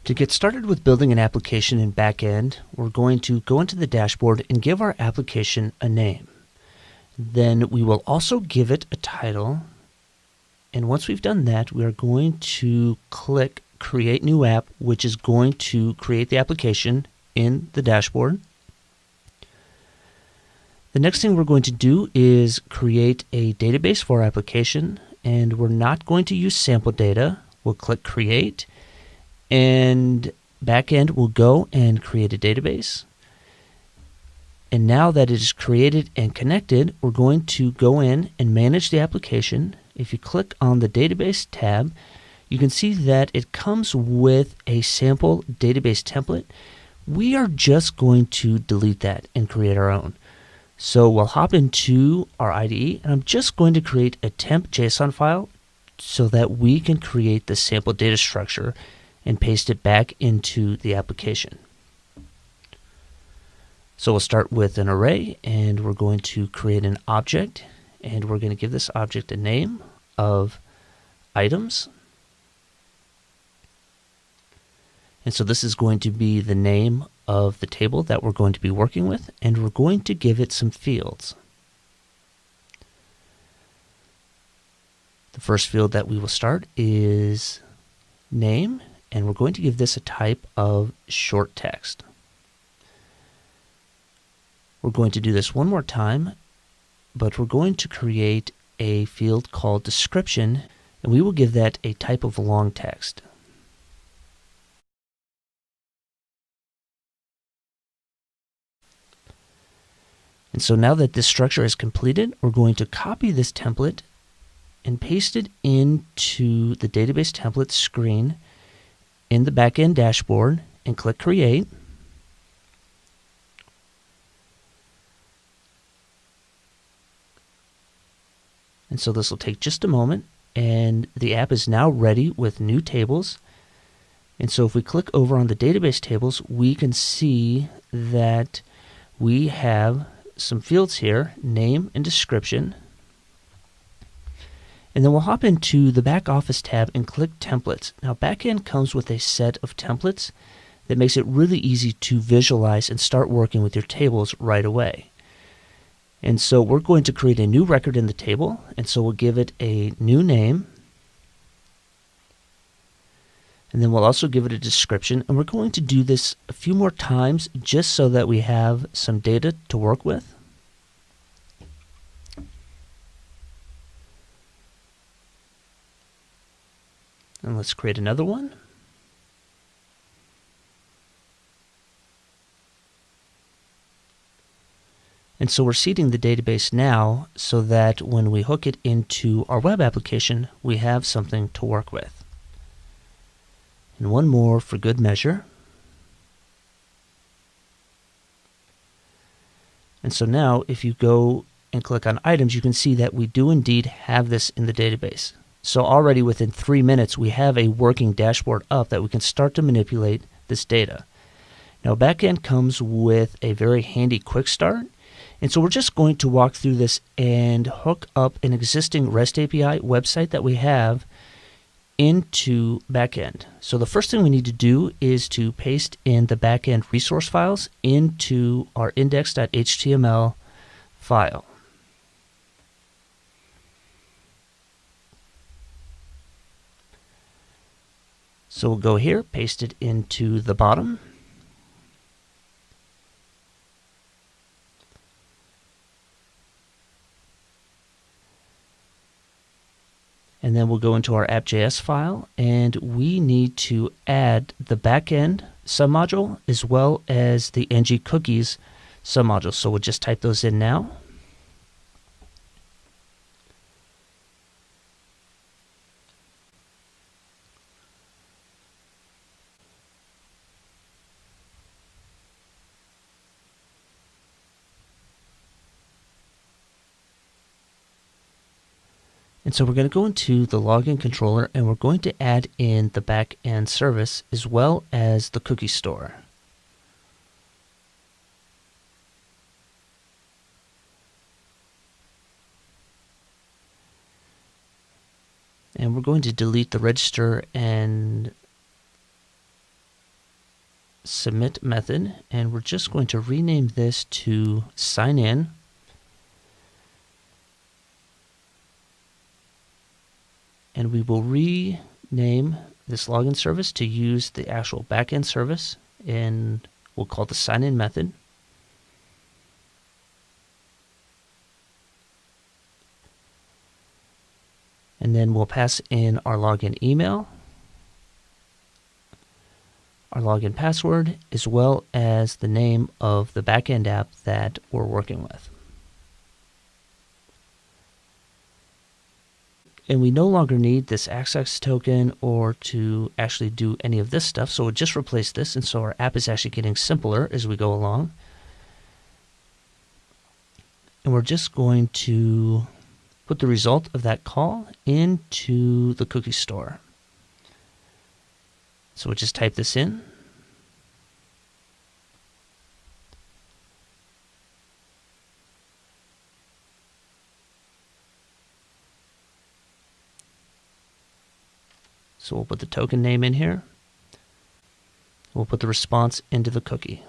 To get started with building an application in backend, we're going to go into the dashboard and give our application a name. Then we will also give it a title. And once we've done that, we are going to click Create New App, which is going to create the application in the dashboard. The next thing we're going to do is create a database for our application, and we're not going to use sample data. We'll click Create, and backend will go and create a database. And now that it is created and connected, we're going to go in and manage the application. If you click on the database tab, you can see that it comes with a sample database template. We are just going to delete that and create our own. So we'll hop into our IDE, and I'm just going to create a temp JSON file so that we can create the sample data structure and paste it back into the application. So we'll start with an array, and we're going to create an object, and we're going to give this object a name of items. And so this is going to be the name of the table that we're going to be working with, and we're going to give it some fields. The first field that we will start is name, and we're going to give this a type of short text. We're going to do this one more time, but we're going to create a field called description, and we will give that a type of long text. And so now that this structure is completed, we're going to copy this template and paste it into the database template screen in the backend dashboard and click Create. And so this will take just a moment, and the app is now ready with new tables. And so if we click over on the database tables, we can see that we have some fields here, name and description. And then we'll hop into the back office tab and click templates. Now backend comes with a set of templates that makes it really easy to visualize and start working with your tables right away. And so we're going to create a new record in the table, and so we'll give it a new name. And then we'll also give it a description, and we're going to do this a few more times just so that we have some data to work with. And let's create another one. And so we're seeding the database now so that when we hook it into our web application, we have something to work with. And one more for good measure. And so now if you go and click on items, you can see that we do indeed have this in the database. So already within 3 minutes, we have a working dashboard up that we can start to manipulate this data. Now backend comes with a very handy quick start. And so we're just going to walk through this and hook up an existing REST API website that we have into backend. So the first thing we need to do is to paste in the backend resource files into our index.html file. So we'll go here, paste it into the bottom. And then we'll go into our app.js file, and we need to add the backend submodule as well as the ng cookies submodule. So we'll just type those in now. And so we're going to go into the login controller, and we're going to add in the backend service as well as the cookie store. And we're going to delete the register and submit method, and we're just going to rename this to sign in. And we will rename this login service to use the actual backend service, and we'll call it the sign in method. And then we'll pass in our login email, our login password, as well as the name of the backend app that we're working with. And we no longer need this access token or to actually do any of this stuff, so we'll just replace this, and so our app is actually getting simpler as we go along. And we're just going to put the result of that call into the cookie store. So we'll just type this in. So we'll put the token name in here. We'll put the response into the cookie.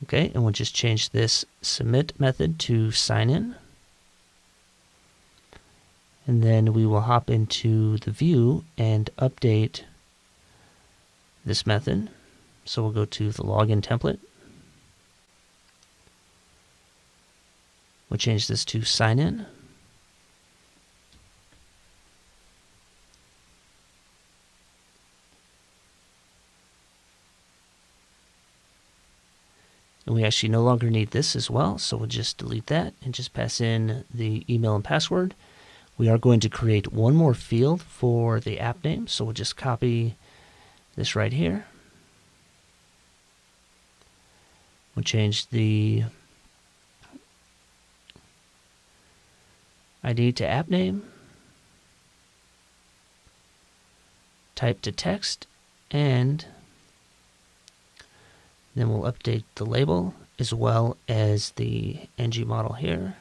Okay, and we'll just change this submit method to sign in. And then we will hop into the view and update this method. So we'll go to the login template. We'll change this to sign in. And we actually no longer need this as well, so we'll just delete that and just pass in the email and password. We are going to create one more field for the app name, so we'll just copy this right here. We'll change the ID to app name, type to text, and then we'll update the label as well as the ng model here.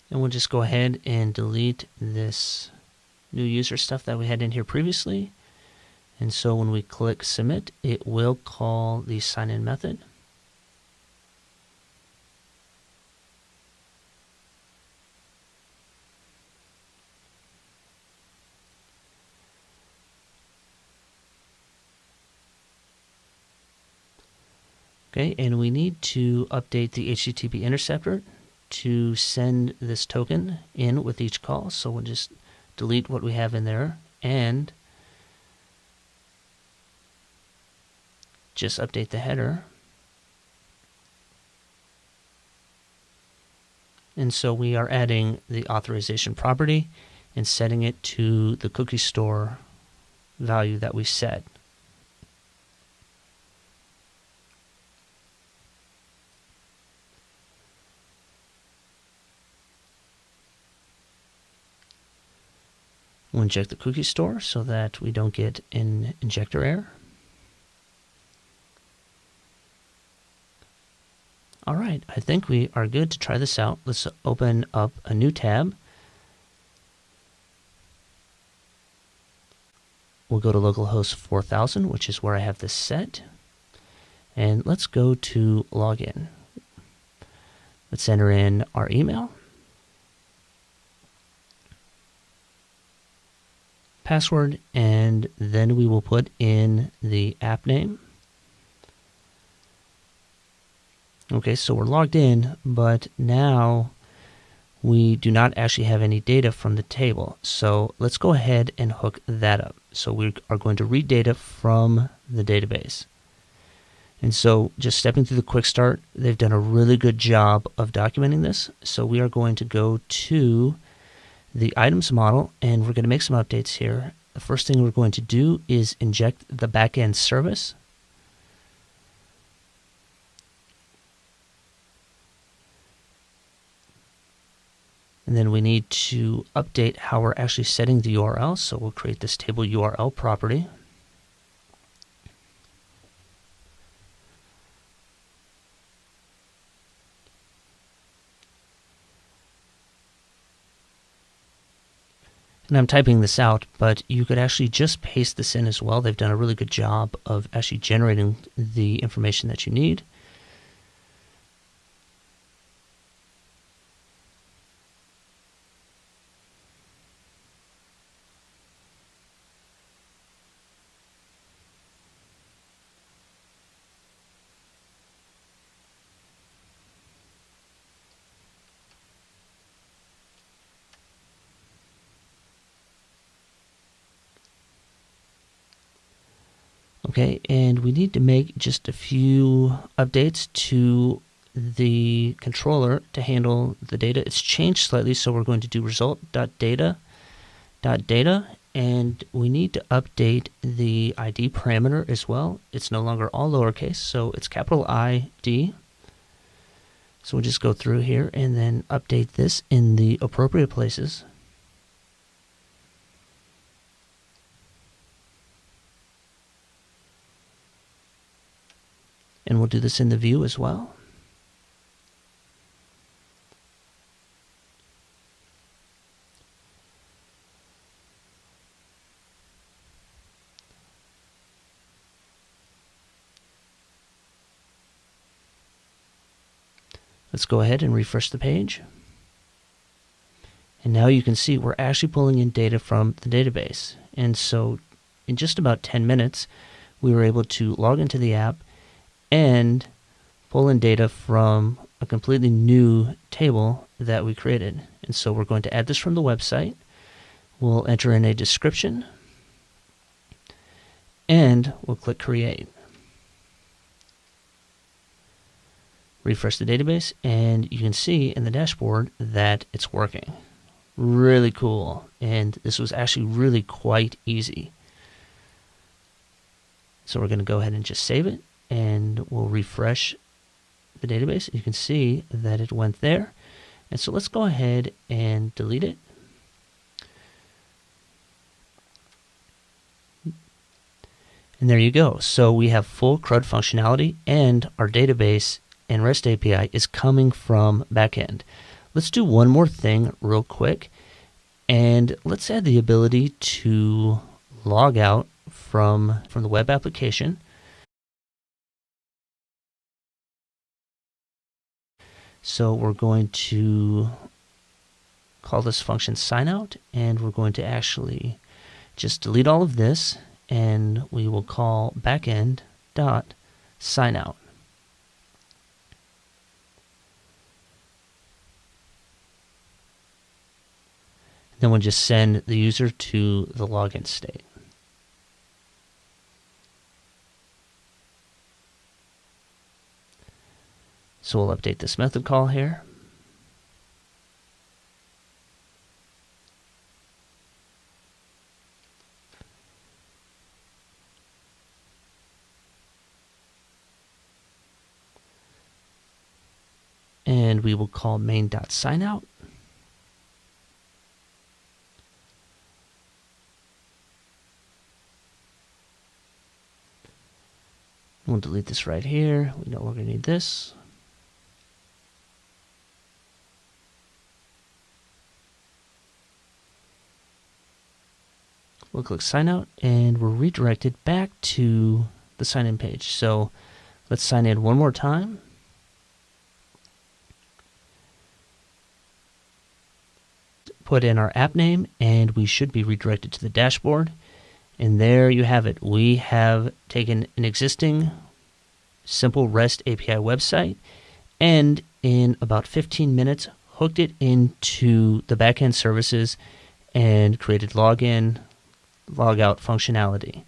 And we'll just go ahead and delete this new user stuff that we had in here previously. And so when we click submit, it will call the sign in method. Okay, and we need to update the HTTP interceptor to send this token in with each call. So we'll just delete what we have in there and just update the header. And so we are adding the authorization property and setting it to the cookie store value that we set. We'll inject the cookie store so that we don't get an injector error. All right, I think we are good to try this out. Let's open up a new tab. We'll go to localhost 4000, which is where I have this set. And let's go to login. Let's enter in our email, password, and then we will put in the app name. Okay, so we're logged in, but now we do not actually have any data from the table. So let's go ahead and hook that up. So we are going to read data from the database. And so just stepping through the quick start, they've done a really good job of documenting this. So we are going to go to the items model, and we're going to make some updates here. The first thing we're going to do is inject the backend service. And then we need to update how we're actually setting the URL. So we'll create this table URL property. And I'm typing this out, but you could actually just paste this in as well. They've done a really good job of actually generating the information that you need. Okay, and we need to make just a few updates to the controller to handle the data. It's changed slightly, so we're going to do result.data, and we need to update the ID parameter as well. It's no longer all lowercase, so it's capital ID. So we'll just go through here and then update this in the appropriate places. And we'll do this in the view as well. Let's go ahead and refresh the page. And now you can see we're actually pulling in data from the database. And so in just about 10 minutes, we were able to log into the app and pull in data from a completely new table that we created. And so we're going to add this from the website. We'll enter in a description, and we'll click Create. Refresh the database, and you can see in the dashboard that it's working. Really cool. And this was actually really quite easy. So we're going to go ahead and just save it, and we'll refresh the database. You can see that it went there. And so let's go ahead and delete it. And there you go. So we have full CRUD functionality, and our database and REST API is coming from backend. Let's do one more thing real quick, and let's add the ability to log out from the web application. So we're going to call this function signout, and we're going to actually just delete all of this, and we will call backend.signout. Then we'll just send the user to the login state. So we'll update this method call here. And we will call main.signout. We'll delete this right here. We no longer need this. We'll click sign out, and we're redirected back to the sign in page. So let's sign in one more time. Put in our app name, and we should be redirected to the dashboard. And there you have it. We have taken an existing simple REST API website, and in about 15 minutes, hooked it into the backend services and created login, logout functionality.